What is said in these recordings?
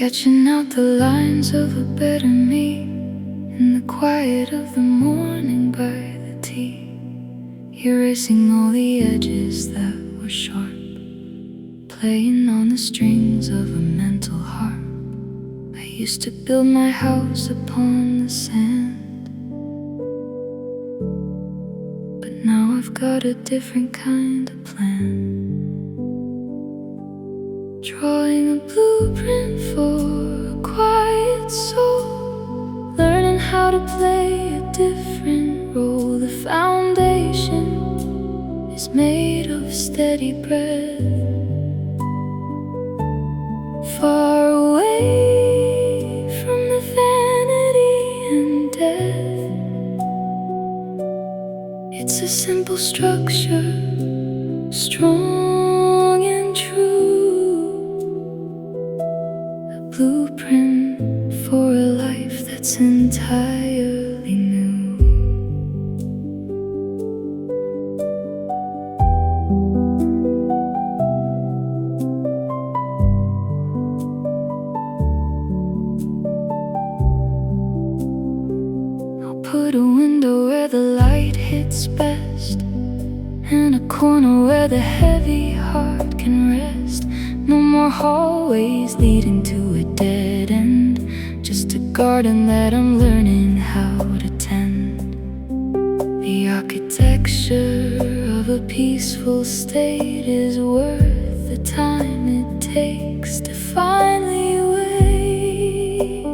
Sketching out the lines of a better me in the quiet of the morning by the tea, erasing all the edges that were sharp, playing on the strings of a mental harp. I used to build my house upon the sand, but now I've got a different kind of plan. Drawing a blueprint for a quiet soul, learning how to play a different role. The foundation is made of steady breath. Far away from the vanity and death, it's a simple structure, strong and true. Blueprint for a life that's entirely new. I'll put a window where the light hits best, and a corner where the heavy heart can rest. No more hallways leading to a dead end, just a garden that I'm learning how to tend. The architecture of a peaceful state is worth the time it takes to finally wait.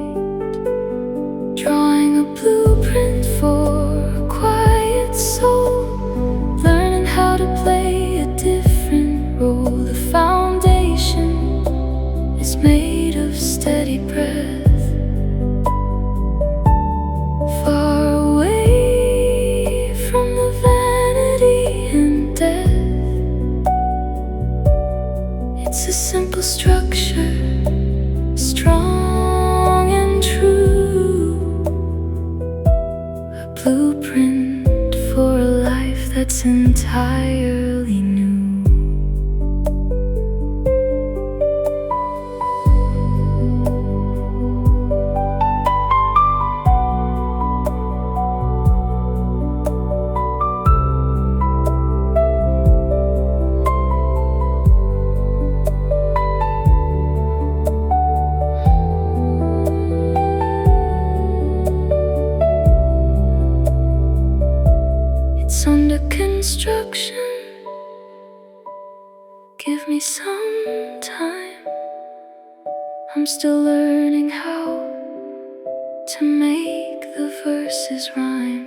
Drawing a blueprint for a quiet soul, learning how to play a different role. The foundation is made of steady breath. Far away from the vanity and death, it's a simple structure, strong and true. A blueprint for a life that's entirely new. It's under construction. Give me some time. I'm still learning how to make the verses rhyme,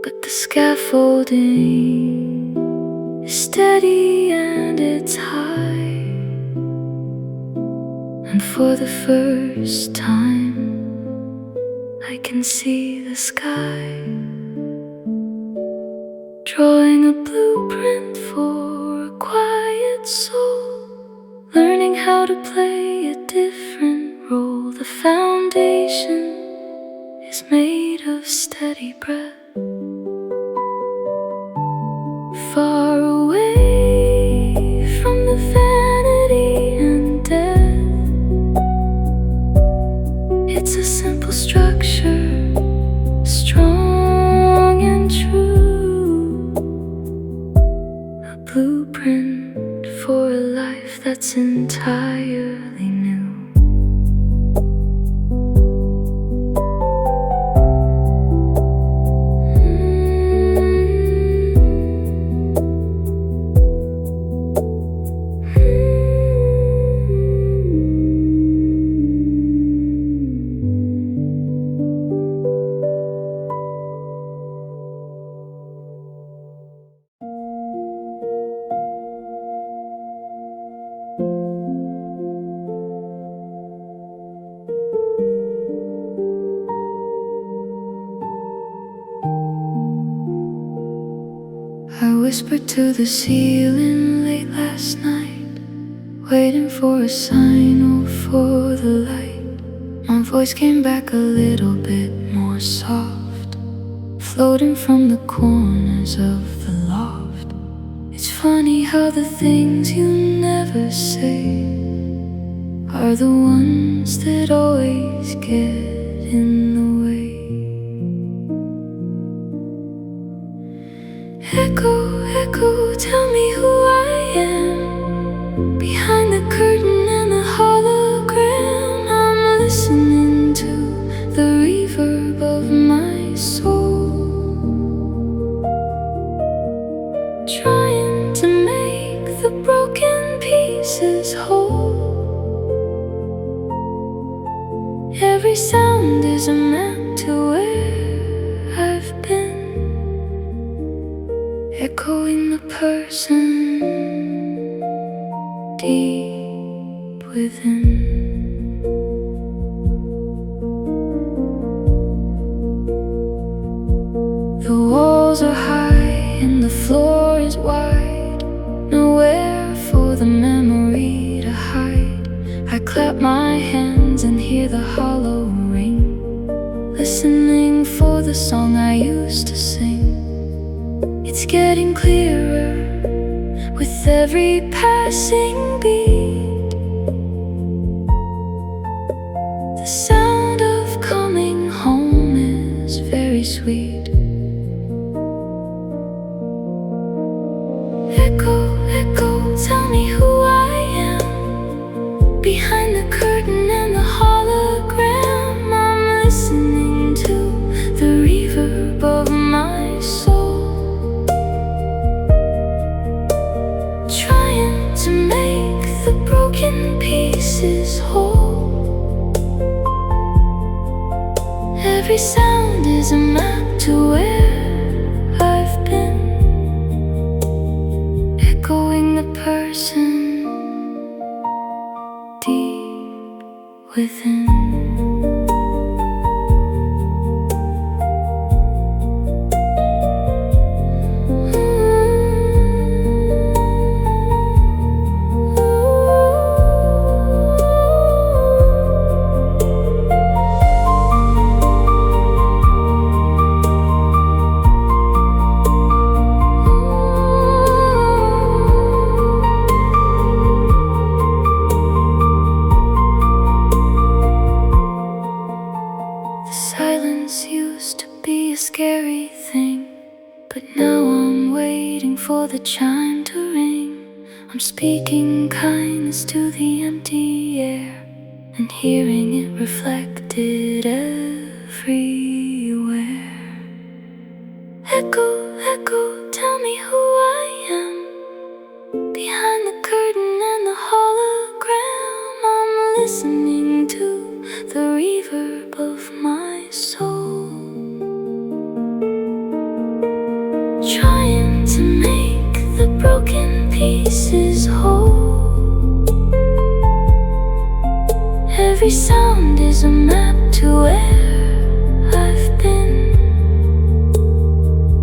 but the scaffolding is steady and it's high. And for the first time, I can see the sky. Drawing a blueprint for a quiet soul, learning how to play a different role. The foundation is made of steady breath. Far away from the vanity and death, it's a simple structure, strong and true. A blueprint for a life that's entirely new. I whispered to the ceiling late last night, waiting for a sign or for the light. My voice came back a little bit more soft, floating from the corners of the loft. It's funny how the things you never say are the ones that always get in the way. Echo, echo, tell me who I am. Behind the curtain and the hologram, I'm listening to the reverb of my soul, trying to make the broken pieces whole. Every sound is a map to where I've been, echoing the person deep within. The walls are high and the floor is wide, nowhere for the memory to hide. I clap my hands and hear the hollow ring, listening for the song I used to sing. It's getting clearer with every passing beat. The sound of coming home is very sweet. Echo, echo, tell me who I am. Behind the curtain and the hologram, I'm listening to the reverb of my soul, trying to make the broken pieces whole. Every sound is a map to where I've been, echoing the person deep within. Silence used to be a scary thing, but now I'm waiting for the chime to ring. I'm speaking kindness to the empty air and hearing it reflected everywhere. Echo, echo, tell me who I am. Behind the curtain and the hologram, I'm listening to the reverb of my soul, trying to make the broken pieces whole. Every sound is a map to where I've been,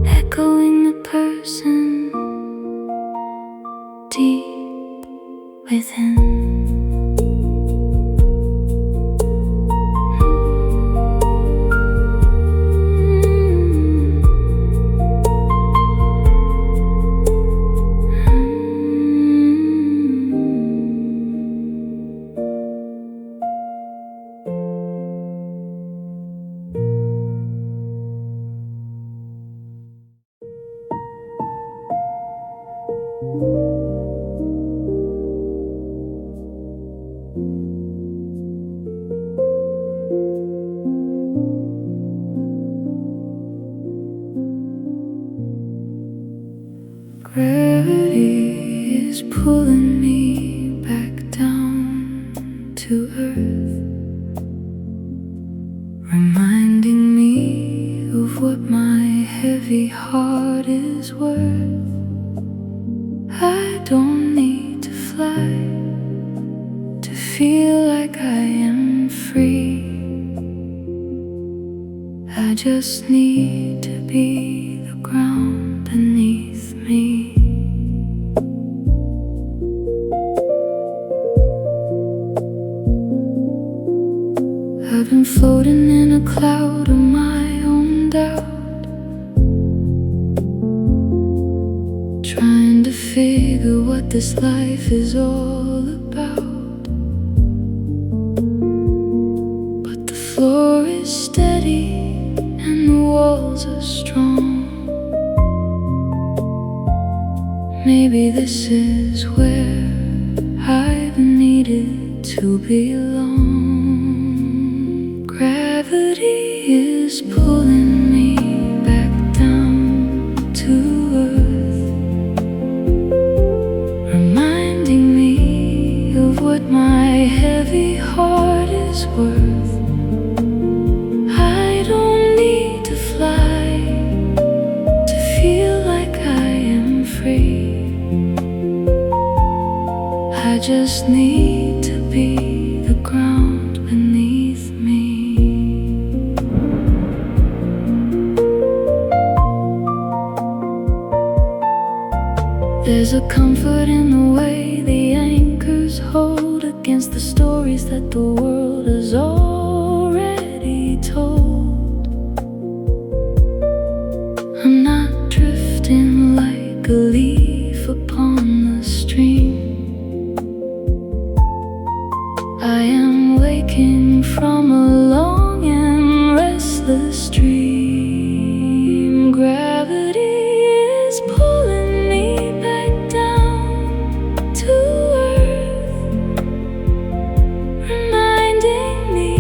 echoing the person deep within. Gravity is pulling me back down to earth, reminding me of what my heavy heart is worth. I don't need to fly to feel like I am free. I just need to be the ground beneath me. I've been floating in a cloud of my own doubt, trying to figure what this life is all about. feels as strong. Maybe this is where I've needed to belong. Gravity is pulling me back down to earth, reminding me of what my heavy heart is worth. I don't need to fly to feel like I am free. I just need to be the ground beneath me. There's a comfort in the way the anchors hold against the stories that the world has already told. I'm not drifting like a leaf upon the stream. I am waking from a long and restless dream. Gravity is pulling me back down to earth, reminding me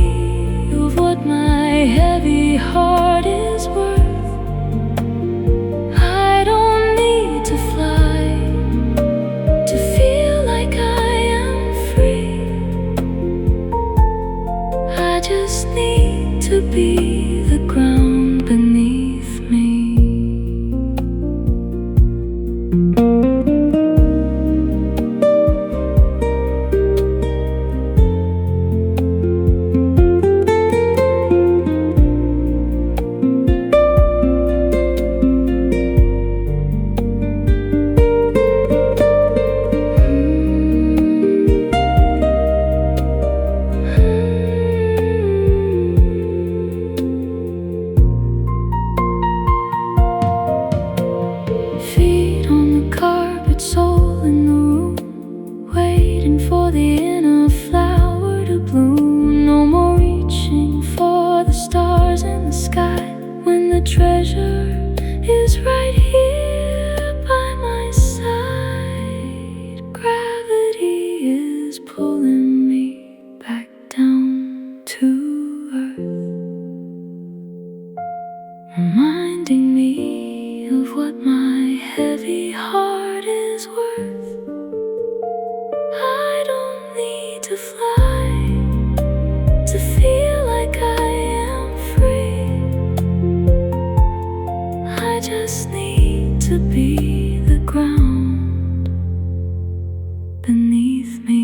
of what my heavy heart is worth. I don't need to fly to feel like I am free. I just need to be the ground beneath me. Feet on the carpet, soul in the room, waiting for the inner flower to bloom. No more reaching for the stars in the sky when the treasure is right here by my side. Gravity is pulling me back down to earth, reminding me of what my heavy heart is worth. I don't need to fly to feel like I am free. I just need to be the ground beneath me.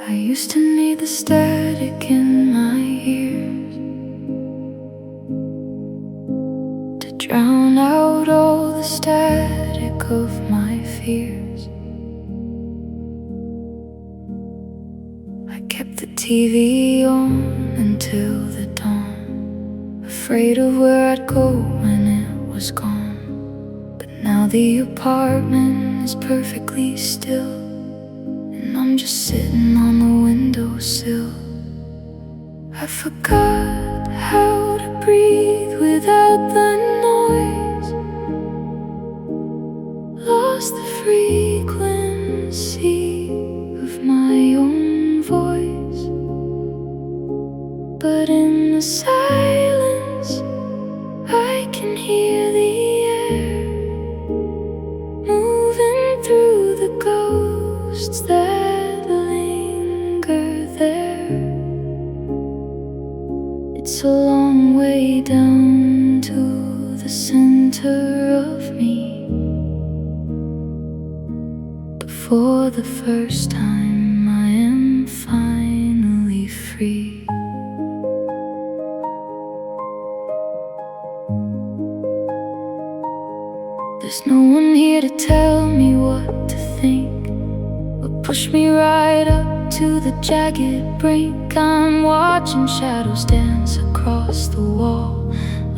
I used to need the static in my ears to drown out all the static of my fears. I kept the TV on until the dawn, afraid of where I'd go when it was gone. But now the apartment is perfectly still, I'm just sitting on the windowsill. I forgot how to breathe without the noise, lost the frequency of my own voice. But in the silence I can hear the air moving through the ghosts that linger there. It's center of me. But for the first time I am finally free. There's no one here to tell me what to think, or push me right up to the jagged brink. I'm watching shadows dance across the wall,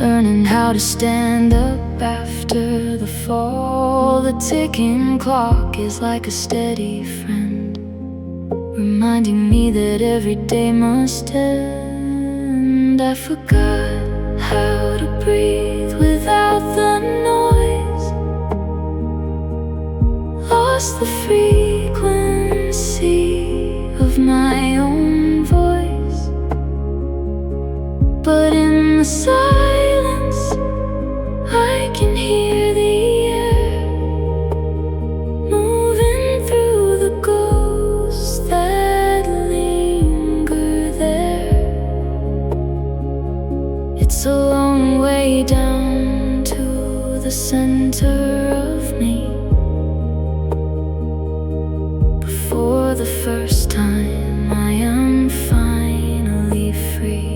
learning how to stand up after the fall. The ticking clock is like a steady friend, reminding me that every day must end. I forgot how to breathe without the noise, lost the frequency of my own voice. But in the silence I can hear the air moving through the ghosts that linger there. It's a long way down to the center of me. For the first time I am finally free.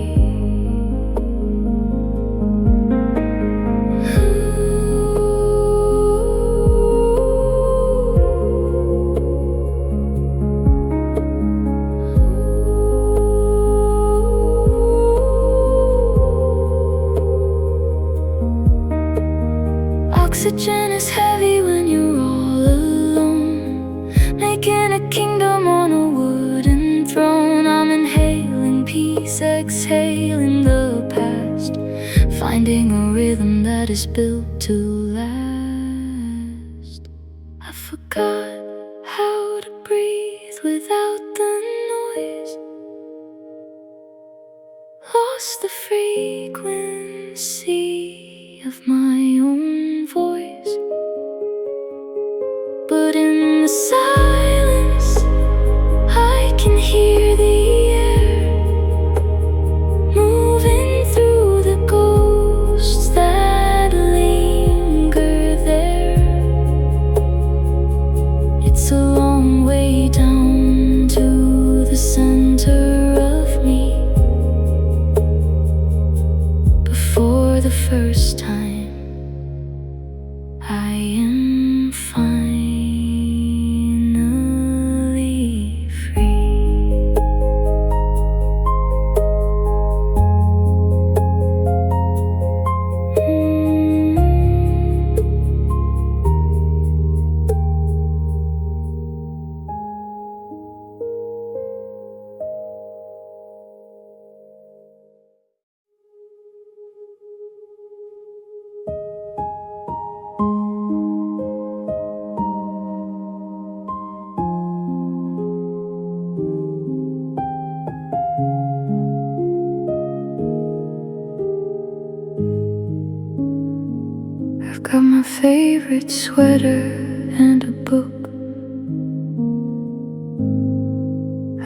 Oxygen is heavy when you're all alone, making a kingdom on a wooden throne. I'm inhaling peace, exhaling the past, finding a rhythm that is built to last. I forgot how to breathe without the noise, lost the frequency of my own voice. But in the silence I can hear the air moving through the ghosts that linger there. It's a long way down to the center of me. But for the first time I am finally free. I've got my favorite sweater and a book.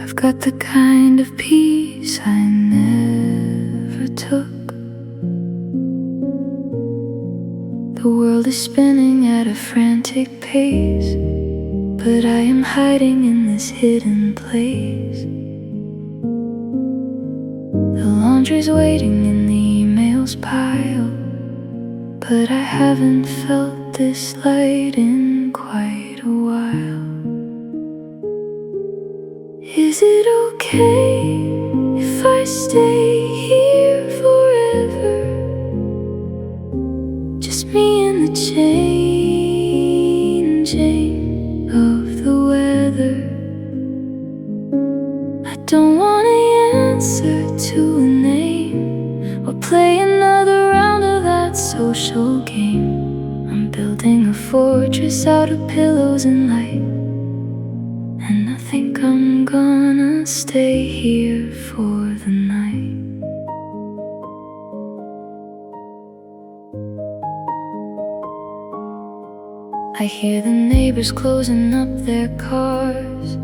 I've got the kind of peace I never took. The world is spinning at a frantic pace, but I am hiding in this hidden place. The laundry's waiting in the emails pile, but I haven't felt this light in quite a while. Is it okay if I stay here forever? Just me and the changing of the weather. I don't want to answer to a name or play another round of that social game. I'm building a fortress out of pillows and light, and I think I'm gonna stay here for the night. I hear the neighbors closing up their cars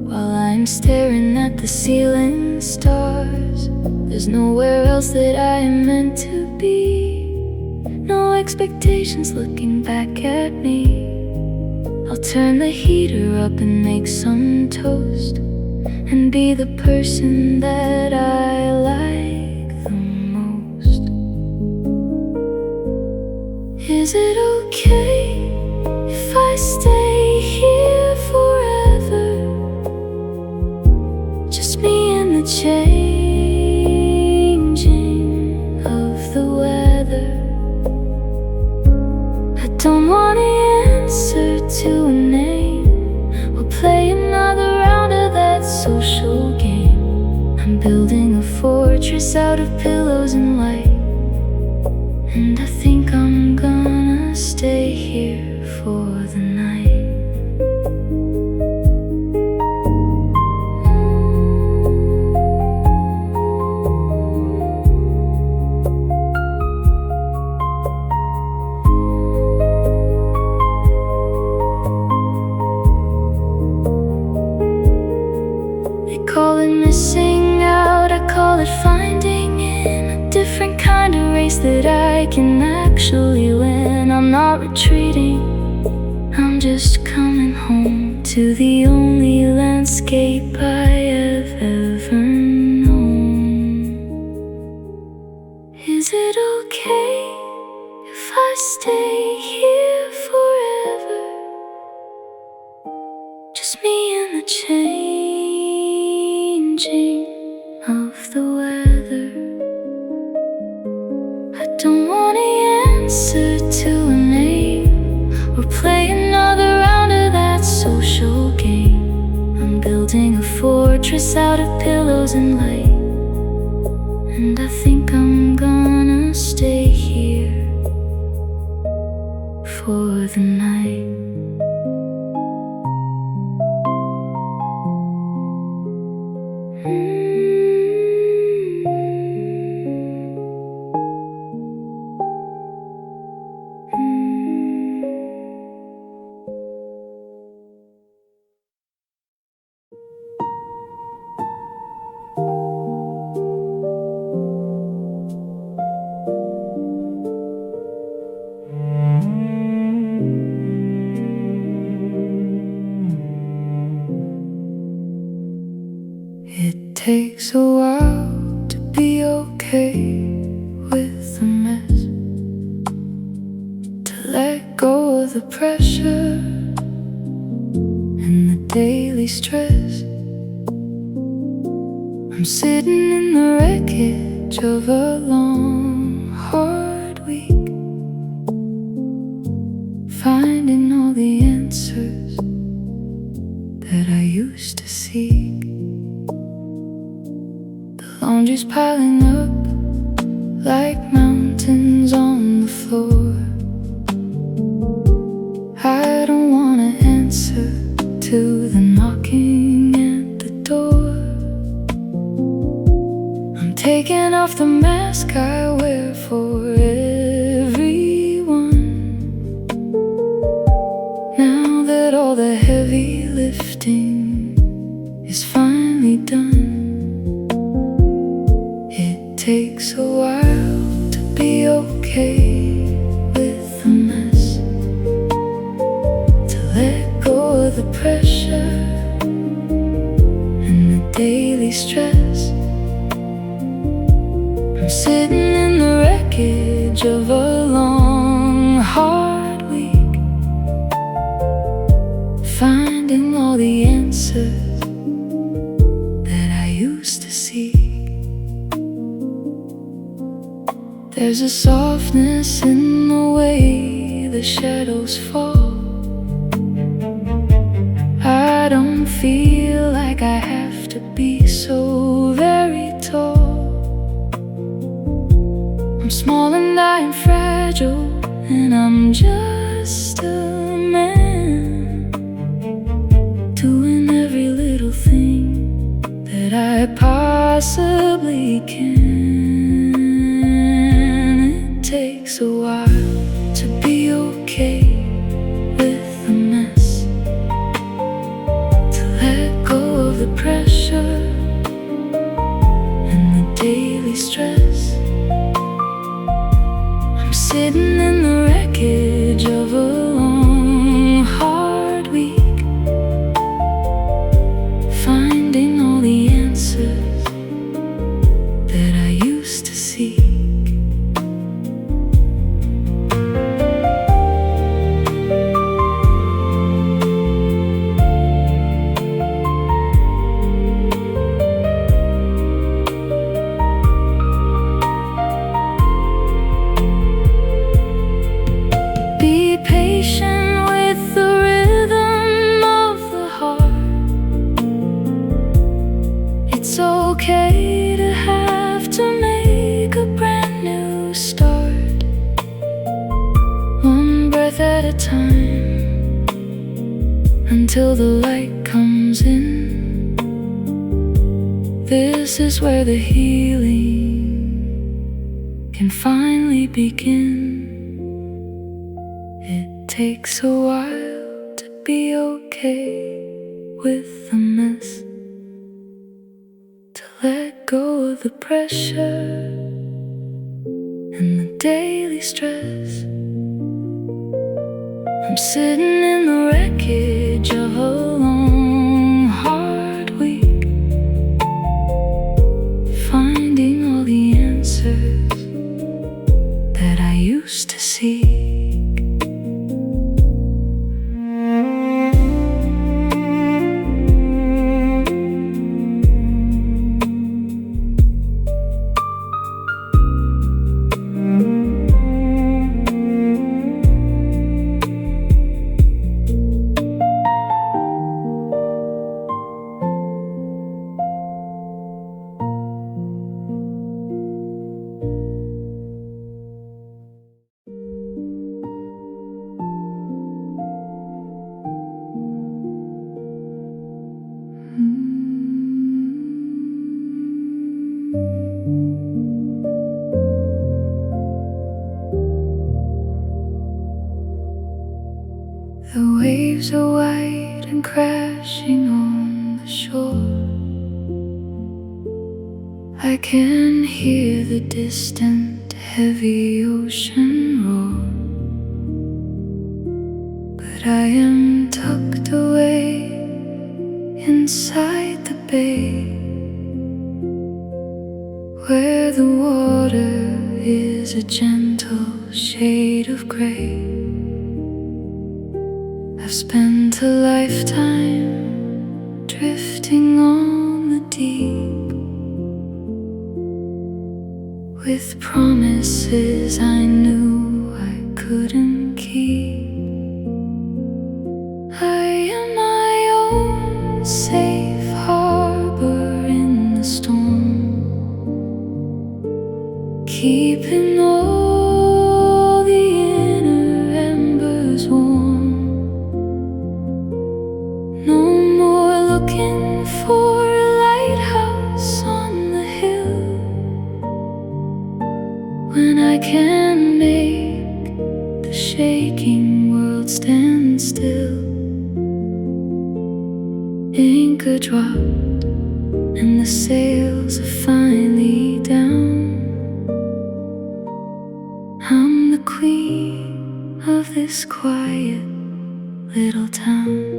while I'm staring at the ceiling stars. There's nowhere else that I am meant to be, no expectations looking back at me. I'll turn the heater up and make some toast and be the person that I like the most. Is it okay if I stay here forever? Just me and the changing of the weather. I don't want to answer to a name or play another round of that social game. I'm building a fortress out of pillows and light, and I think I'm gonna stay here for the night. Call it missing out, I call it finding in a different kind of race that I can actually win. I'm not retreating, I'm just coming home to the only landscape I have ever known. Is it okay if I stay here forever? Just me and the changing of the weather. I don't want to answer to a name or play another round of that social game. I'm building a fortress out of pillows and light, and I think I'm gonna stay here for the night. It takes a while to be okay with the mess, to let go of the pressure and the daily stress. I'm sitting in the wreckage of a long, hard week, finding all the answers that I used to seek. Laundry's piling up like mountains on the floor. I don't want to answer to the knocking at the door. I'm taking off the mask I wear for everyone, now that all the heavy lifting is finally done. Takes a while to be okay with the mess, to let go of the pressure and the daily stress. I'm sitting in the wreckage of a long, hard week, finding all the answers that I used to seek. There's a softness in the way the shadows fall. I don't feel like I have to be so very tall. I'm small and I am fragile, and I'm just a man, doing every little thing that I possibly can. Takes a while to be okay with the mess, to let go of the pressure and the daily stress. I'm sitting breath at a time, until the light comes in. This is where the healing can finally begin. It takes a while to be okay with the mess, to let go of the pressure and the daily stress. I'm sitting in the wreckage of a long, hard week, finding all the answers that I used to seek. The waves are white and crashing on the shore. I can hear the distant, heavy ocean roar. But I am tucked away inside the bay, where the water is a gentle shade of gray. I've spent a lifetime drifting on the deep, with promises I knew I couldn't keep. I am my own safe harbor in the storm, keeping all the inner embers warm. No more looking for a lighthouse on the hill, when I can make the shaking world stand still. Anchor dropped and the sails are finally down. I'm the queen of this quiet little town.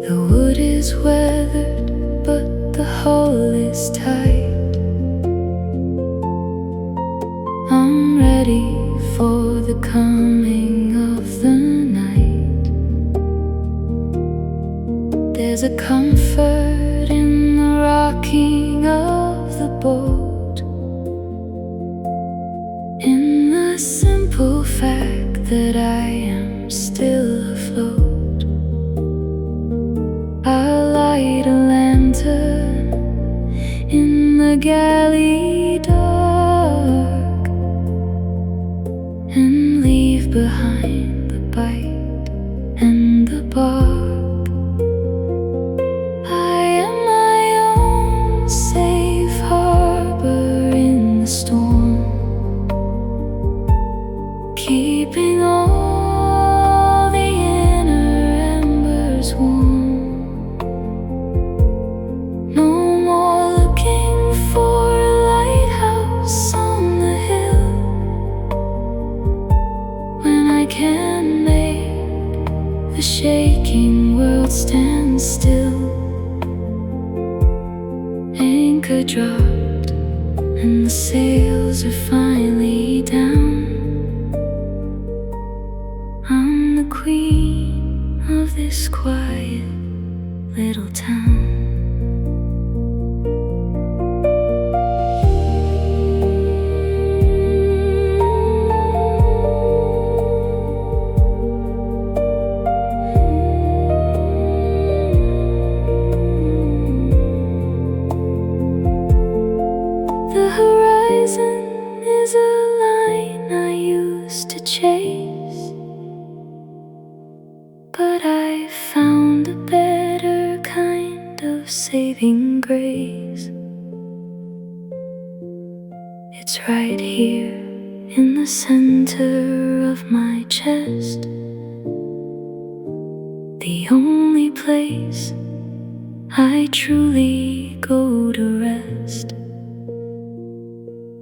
The wood is weathered, but the hull is tight. I'm ready for the coming of the night. There's a comfort in the rocking of the boat, in the simple fact that I am still afloat. I'll light a lantern in the galley dark, and leave behind the bite and the bark. I am my own safe harbor in the storm, keeping all the inner embers warm. No more looking for a lighthouse on the hill, when I can make the shaking world stand still. Anchor dropped and the sails are finally down. I'm the queen of this quiet little town. used to chase, but I found a better kind of saving grace. It's right here in the center of my chest, the only place I truly go to rest.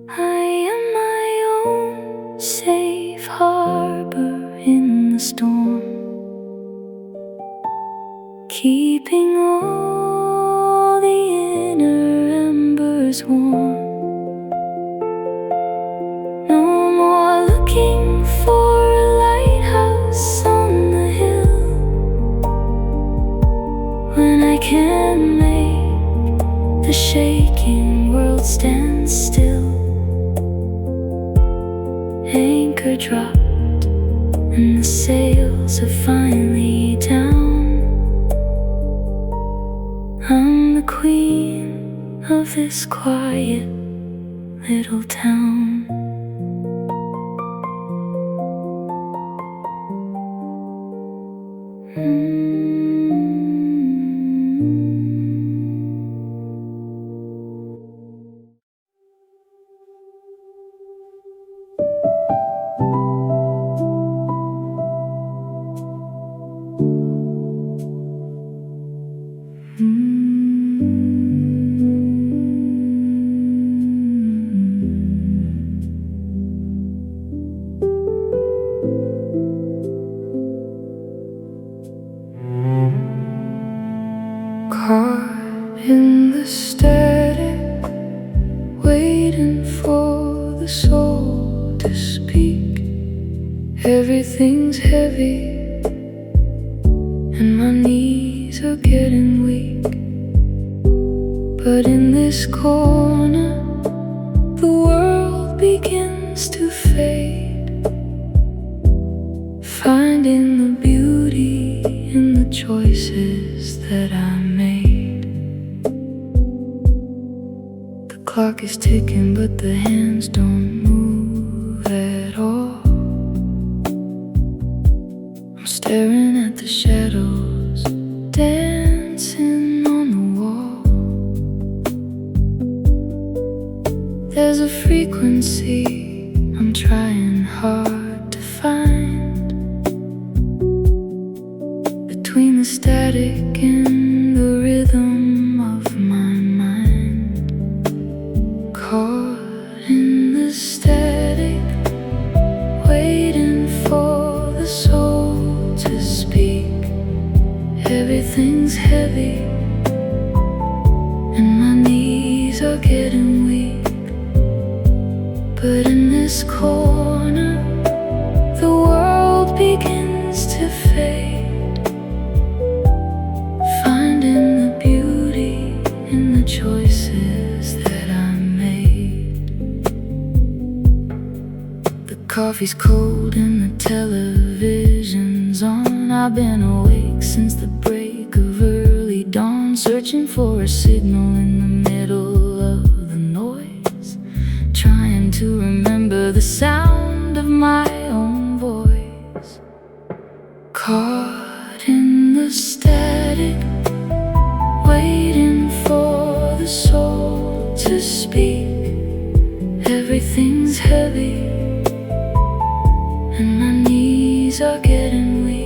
I am my own safe harbor in the storm, keeping all the inner embers warm. No more looking for a lighthouse on the hill, when I can make the shaking world stand still. Anchor dropped and the sails are finally down. I'm the queen of this quiet little town. Caught in the static, waiting for the soul to speak. Everything's heavy and my knees are getting weak. But in this corner, the world begins to fade, finding the beauty in the choices that I made. The clock is ticking, but the hands don't move at all. I'm staring at the shadows dancing on the wall. There's a frequency I'm trying hard to find, between the static and the rhythm of my mind. Caught in the static, waiting for the soul to speak. Everything's heavy and my knees are getting weak. But in this corner, the world begins to fade, finding the beauty in the choices that I made. The coffee's cold and the television's on. I've been awake since the break of early dawn, searching for a signal in the middle of the noise, trying to remember the sound of my own voice. Caught in the static, waiting for the soul to speak. Everything's heavy and my knees are getting weak.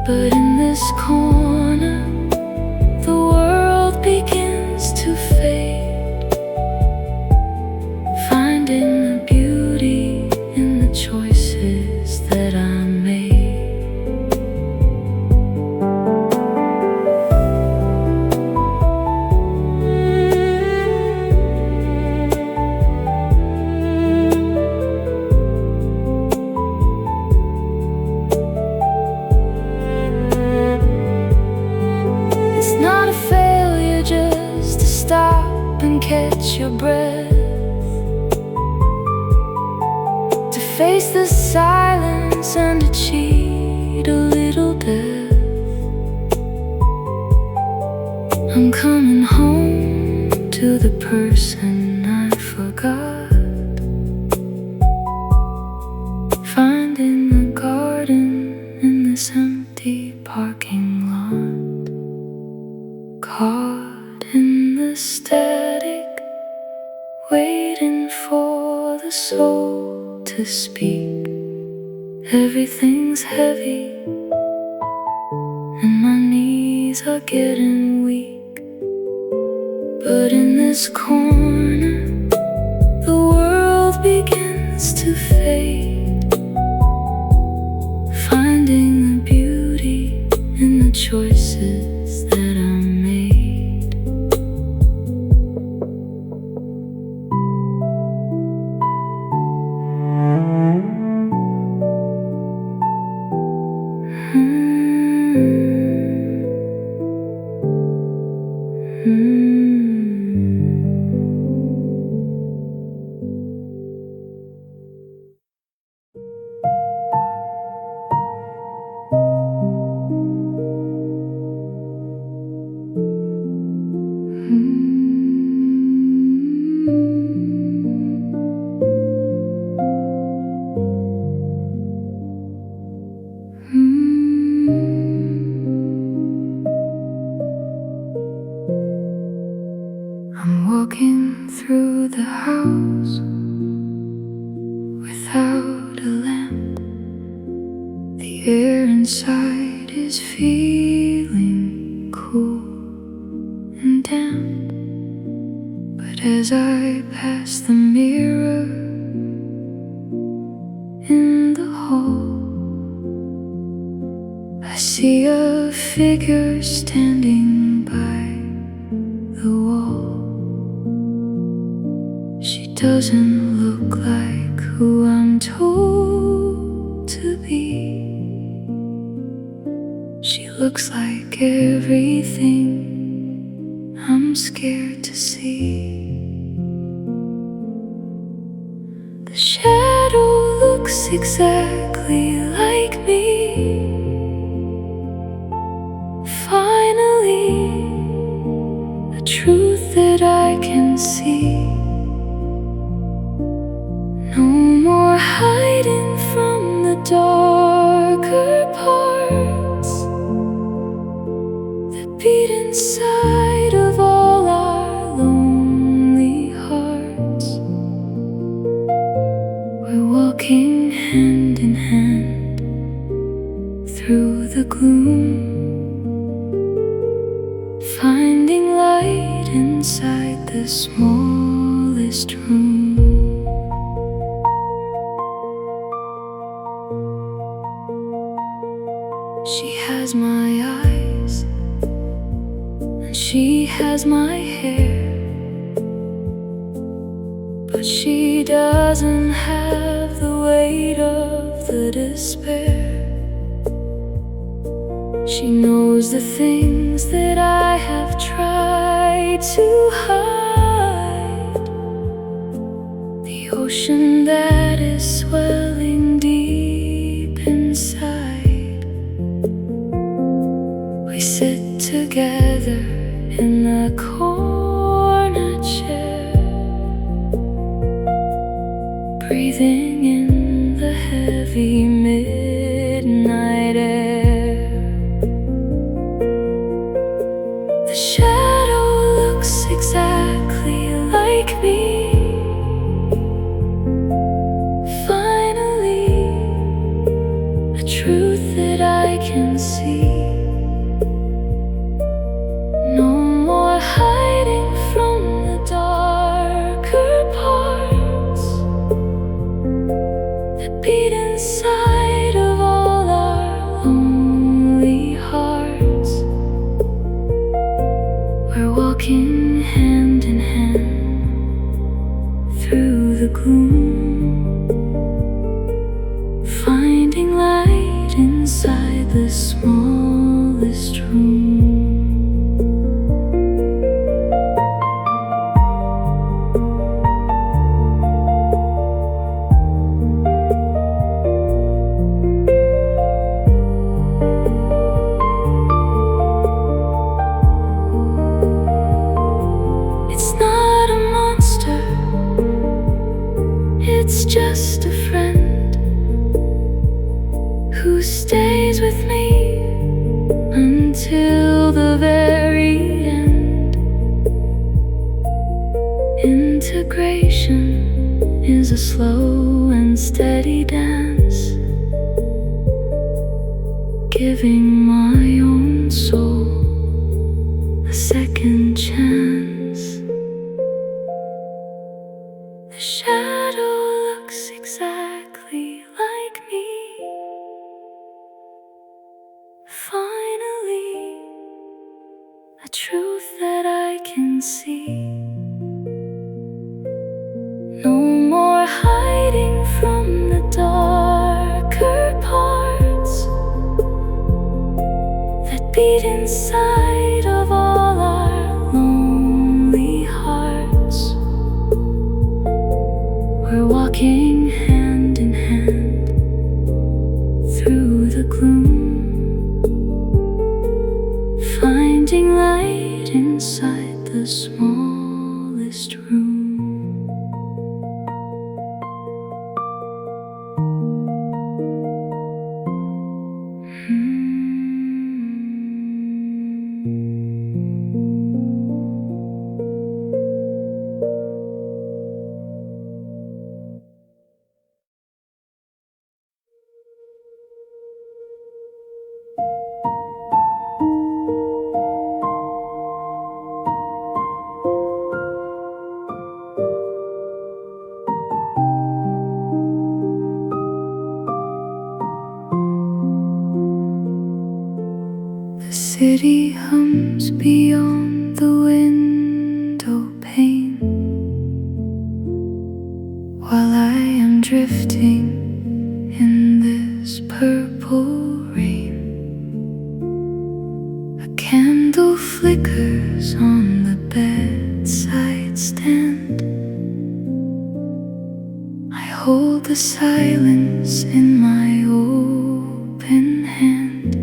But in this corner, the world begins to fade, finding the beauty in the choices that I made. It's not a failure just to stop and catch your breath, to face the silence and to cheat a little death. I'm coming home to the person I forgot, parking lot, caught in the static, waiting for the soul to speak. Everything's heavy and my knees are getting weak, but in this corner the world begins to fade, finding the beauty in the choices that I made. I'm walking through the house without a lamp. The air inside is feeling cool and damp, but as I pass the mirror in the hall, I see a figure standing by the wall. She doesn't look like who I'm told to be. She looks like everything I'm scared to see. The shadow looks exactly like me. Finally, a truth that I can see. No more hiding from the darker parts that beat inside of all our lonely hearts. We're walking hand in hand through the gloom, finding light inside the smallest room. She has my eyes and she has my hair, but she doesn't have the weight of the despair. She knows the things that I have tried to hide, the ocean that is swelling deep inside. We sit together in the corner chair, breathing in the heavy midnight air. The shadow looks exactly like me. Finally, a truth that I can see. No more hiding from the darker parts that beat inside of all our lonely hearts. We're walking hand in hand through the gloom, finding light inside the smallest room. It's just a friend who stays with me integration is a slow and steady dance, giving my own soul a second chance. The shadow looks exactly like me. Finally, a truth that I can see. No more hiding from the darker parts that beat inside of all our lonely hearts. We're walking hand in hand through the gloom, finding light inside the smallest room. The city hums beyond the window pane, while I am drifting in this purple rain. A candle flickers on the bedside stand. I hold the silence in my open hand.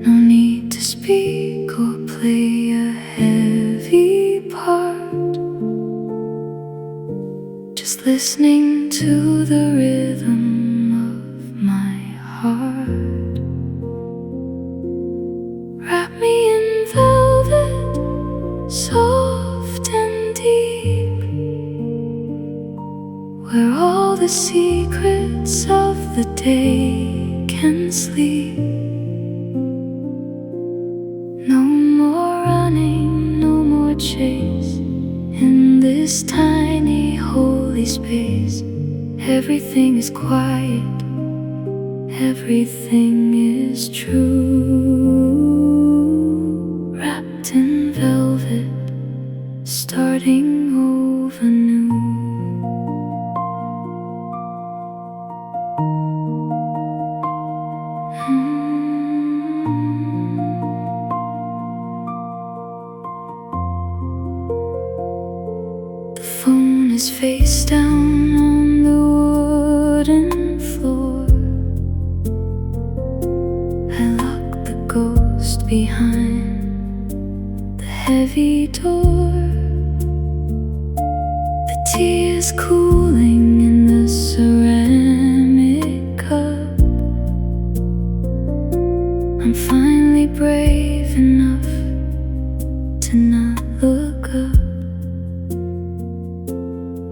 No need to speak or play a heavy part, just listening to the rhythm of my heart. Wrap me in velvet, soft and deep, where all the secrets of the day can sleep. No more running, no more chase in this tiny holy space. Everything is quiet, everything is true. Wrapped in velvet, starting over new. The phone is face down on the wooden floor. I lock the ghost behind the heavy door. The tea is cooling in the ceramic cup. I'm finally brave enough to not look up,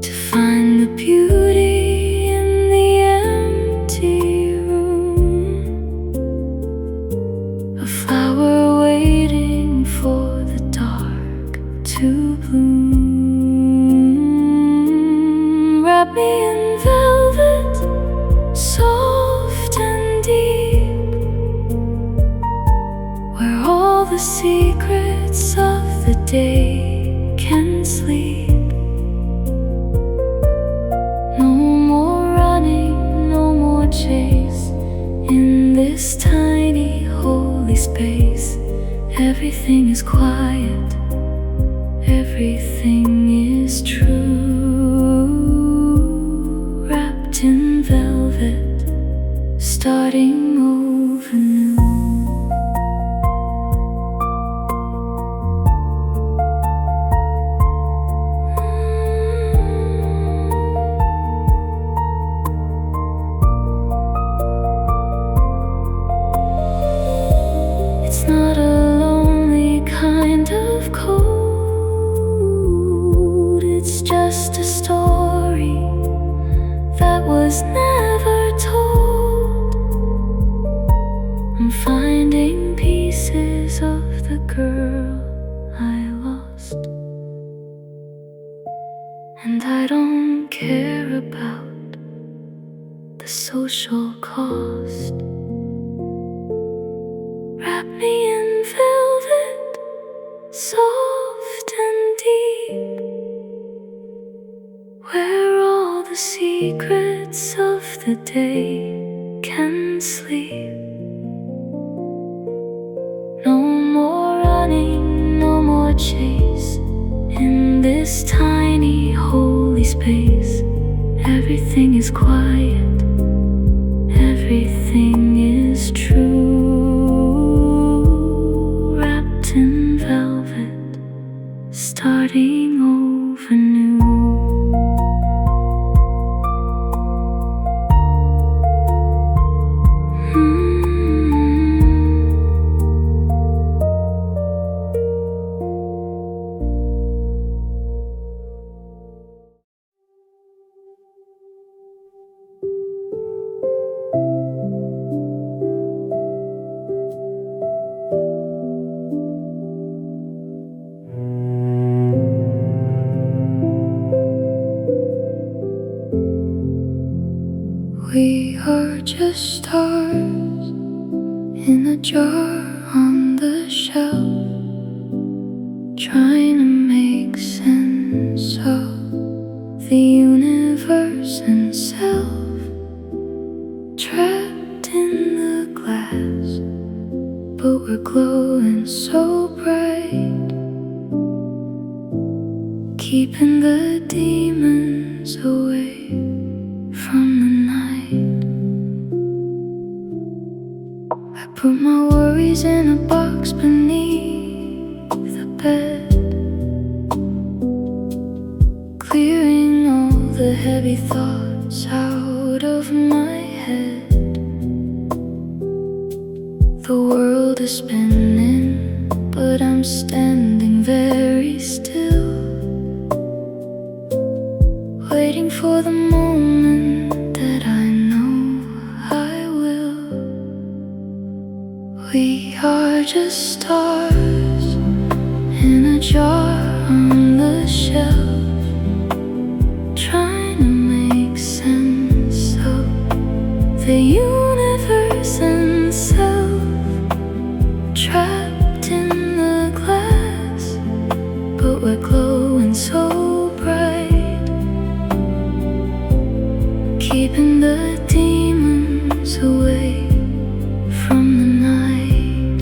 to find the beauty in the empty room. A flower waiting for the dark to bloom. Wrap me in velvet, soft and deep, where all the secrets of the day can sleep. No more running, no more chase in this tiny holy space. Everything is quiet, everything is true. Wrapped in velvet, starting over new. It's not a lonely kind of cold. care about the social cost. Wrap me in velvet, soft and deep, where all the secrets of the day can sleep. No more running, no more chase, in this tiny holy space. Everything is quiet, everything is true. Wrapped in velvet, starting over new. We are just stars in a jar on the shelf, trying to make sense of the universe and self. Trapped in the glass, but we're glowing so bright, keeping the demons away from the night. I put my worries in a box beneath the bed, clearing all the heavy thoughts out of my head. The world is spinning, but I'm standing very still, waiting for the moment that I know I will. We are just stars in a jar on the shelf, trying to make sense of the universe and self. Trapped in the glass, but we're glowing so bright, keeping the demons away from the night.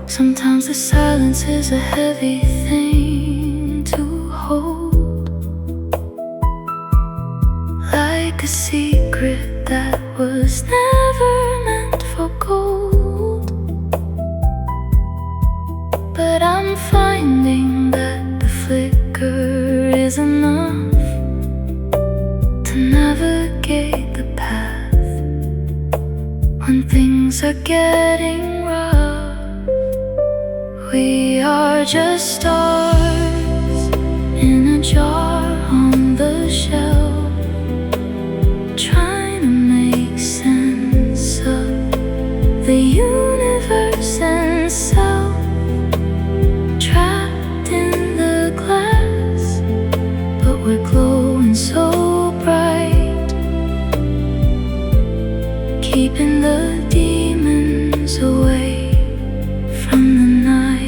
Sometimes the silence is a heavy thing to hold, like a secret that was never meant for gold. But I'm finding that the flicker is enough to navigate the path when things are getting rough. We are just stars in a jar on the shelf, trying to make sense of the universe and self. Trapped in the glass, but we're glowing so bright, keeping the demons away from the night.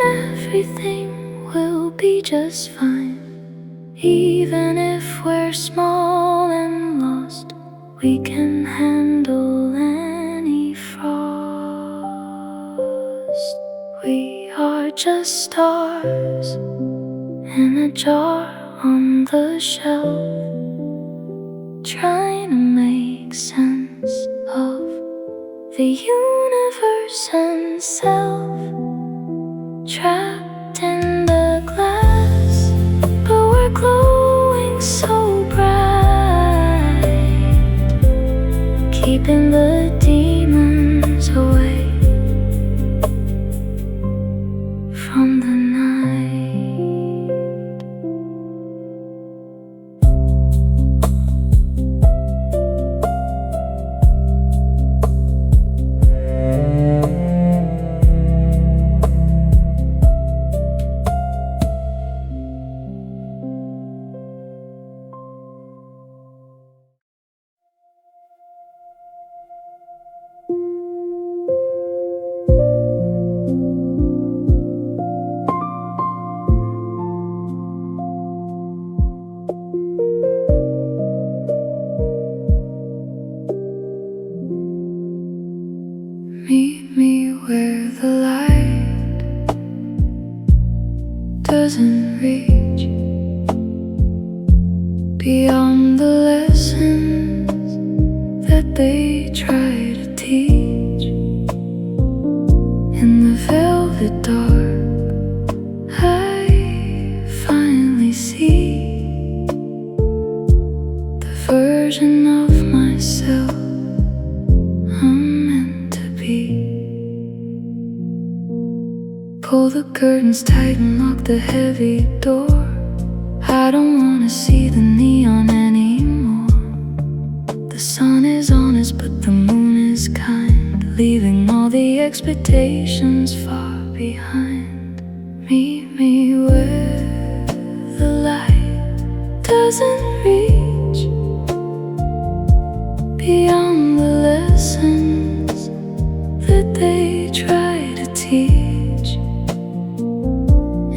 Everything will be just fine. Even if we're small and lost, we can handle any frost. We are just stars in a jar on the shelf, trying to make sense the universe and self, trapped in the glass, but we're glowing so bright, keeping the demons away from the night. Meet me where the light doesn't reach, beyond the lessons that they try to teach. In the velvet dark, I finally see the version of myself I'm meant to be. Pull the curtains tight and lock the heavy door. I don't wanna see the neon anymore. The sun is honest but the moon is kind, leaving all the expectations far behind. Meet me where the light doesn't reach, beyond the lessons that they try to teach.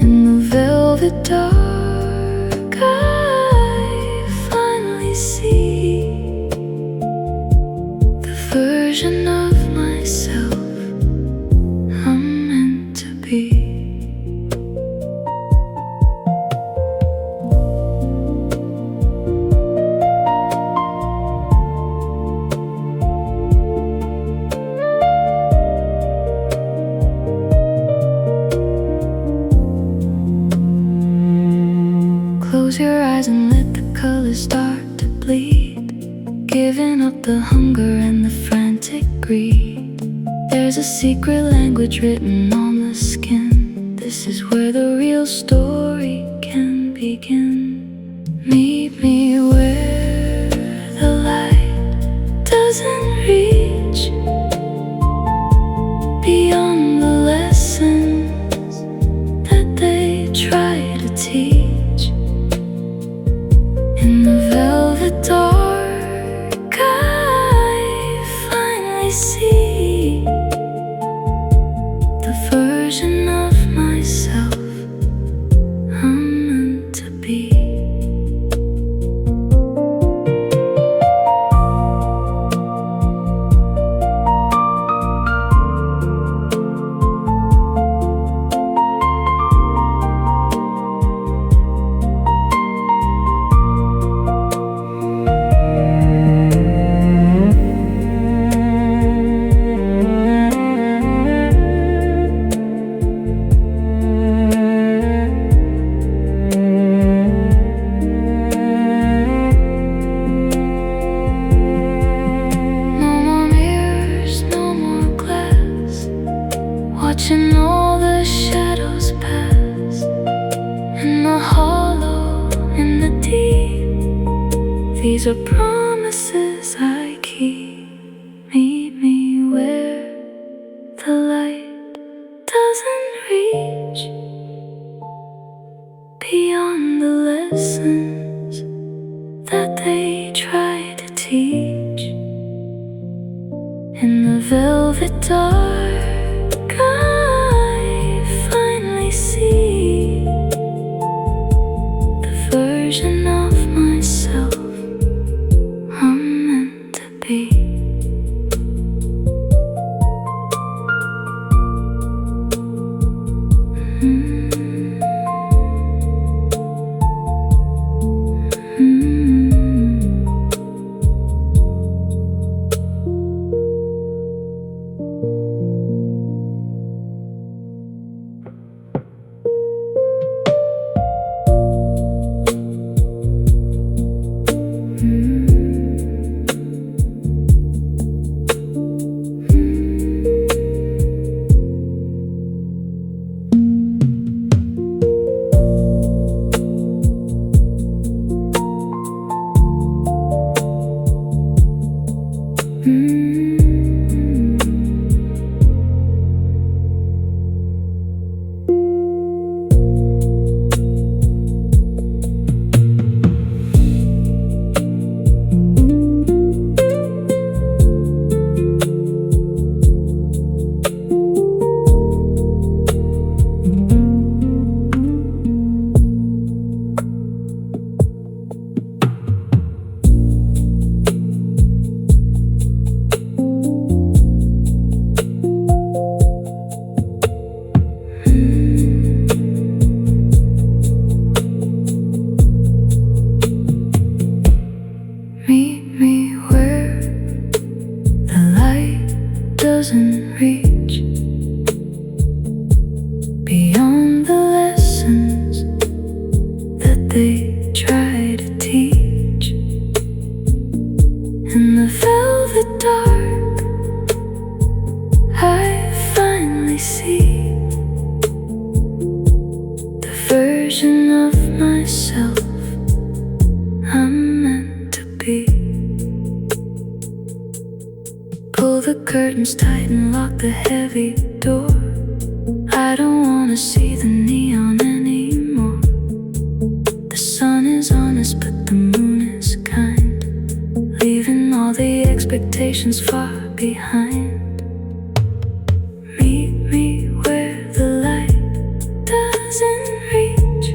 In the velvet dark, I finally see the version of myself I'm meant to be. Close your eyes and let the colors start to bleed, giving up the hunger and the frantic greed. There's a secret language written on the skin. This is where the real story can begin. Meet me where the light doesn't reach, beyond the lessons that they try to teach. In the velvet dark, I finally see the version of myself I'm meant to be. Watching all the shadows pass, in the hollow, in the deep. These are promises I keep. Meet me where the light doesn't reach, beyond the lessons that they try to teach. In the velvet dark, I finally see the version of myself I'm meant to be. Pull the curtains tight and lock the heavy door. I don't wanna see the neon anymore. The sun is honest but the moon is kind, leaving all the expectations far behind. Meet me where the light doesn't reach,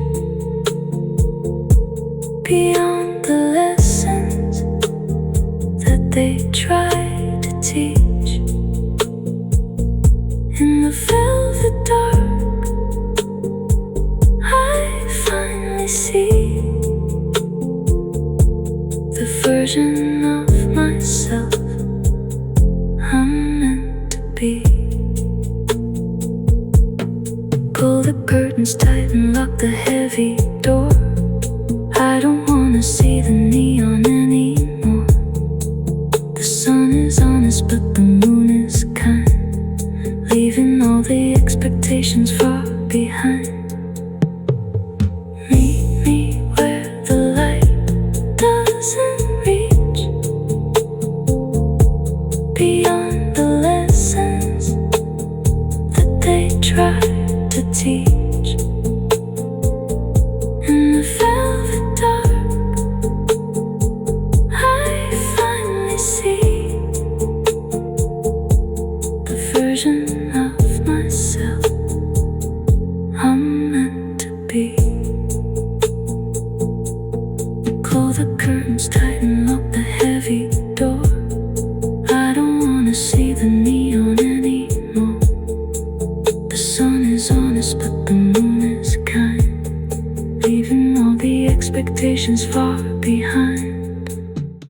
beyond the lessons that they try to teach. In the velvet dark, I finally see the version of myself I'm meant to be. Pull the curtains tight and lock the heavy door. I don't wanna see the neon anymore. The sun is honest but the moon is kind, leaving all the expectations far behind. Meet me where the light doesn't reach, beyond the lessons that they try to teach. In the velvet dark, I finally see the version of myself I'm meant to be. Close the curtains tight and lock the heavy door. I don't wanna see the neon anymore. The sun is honest but the moon is kind, leaving all the expectations far behind.